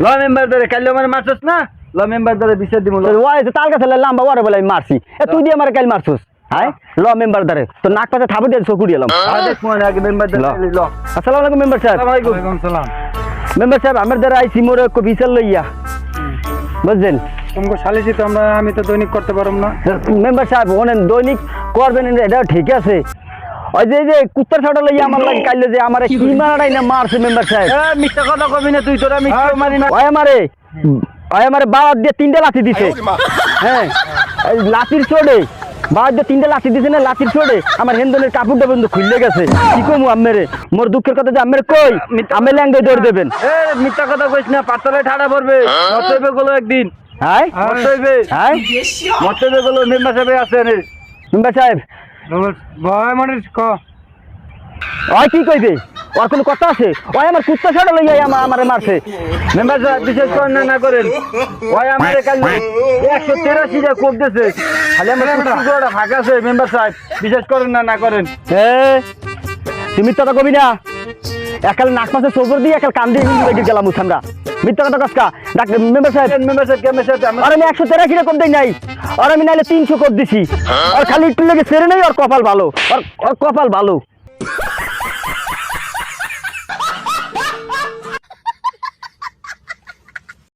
ল member ধরে কাল আমার মারছস না ল মেম্বার ধরে বিচার দিব ওই যে তাল গাছে লাম্বা ওরে বলে আমি মারছি তুই দিয়ে আমার কাল মারছস হ্যাঁ ল মেম্বার ধরে তো নাক পাশে থাপড় দিয়ে চকু দিলাম দেখ মনে আগে মেম্বার ধরে ল আসসালামু আলাইকুম মেম্বার সাহেব ওয়ালাইকুম সালাম মেম্বার সাহেব আমার দ্বারা আইছি মোর এক বিচার লইয়া বুঝছেন তোমাকে সালিসি তো আমি তো দৈনিক করতে পারব না মেম্বার সাহেব ওনেন দৈনিক করবেন এটা ঠিক আছে ওই যে কুত্তার ছাটা লইয়া আমার লাগে কাইলে যে আমারে কি মারাই না মারছে মেম্বার সাহেব মিথ্যা কথা কবি না তুই তোরা মিথ্যা মারি না ওই আমারে বাবা দিয়ে 3টা লাঠি দিছে হ্যাঁ এই লাঠির চোড়ে বাবা দিয়ে 3টা লাঠি দিছে না লাঠির চোড়ে আমার হেন্দনের কাপড়টা বন্ধ খুলে গেছে কি কমু আম্মেরে মোর দুঃখের কথা যে আম্মের কই আমি ল্যাঙ্গে দৌড় দেবেন মিথ্যা কথা কইস না পাতলে ঠাড়া পড়বে মরতে গেলো একদিন হ্যাঁ হ্যাঁ মরতে গেলো মেম্বার সাহেব আছে মেম্বার সাহেব ভয় মানুষ ক ওই কি কইবে ওর কোনো কথা আছে ওই আমার কুত্তা ছাড়া লইয়া আমারে মারছে মেম্বার সাহেব বিশেষ করে না করেন ওই আমাদের কাল 183 টা কোপ দিয়েছে খালি আমার কুত্তাটা ফাঁকা আছে মেম্বার সাহেব বিশেষ করেন না করেন তুই মিথ্যা কথা কবি না একাল নাক পাশে চোপর দিয়ে একাল কান দিয়ে হিন্দি গেলাম আমরা মিথ্যা কথা কসকা মেম্বার সাহেব আর আমি 183 টা কোপ দেই নাই আর আমি নাইলে 300 কোপ দিছি আর খালি একটু লেগে সেরে নাই আর কপাল ভালো আর কপাল ভালো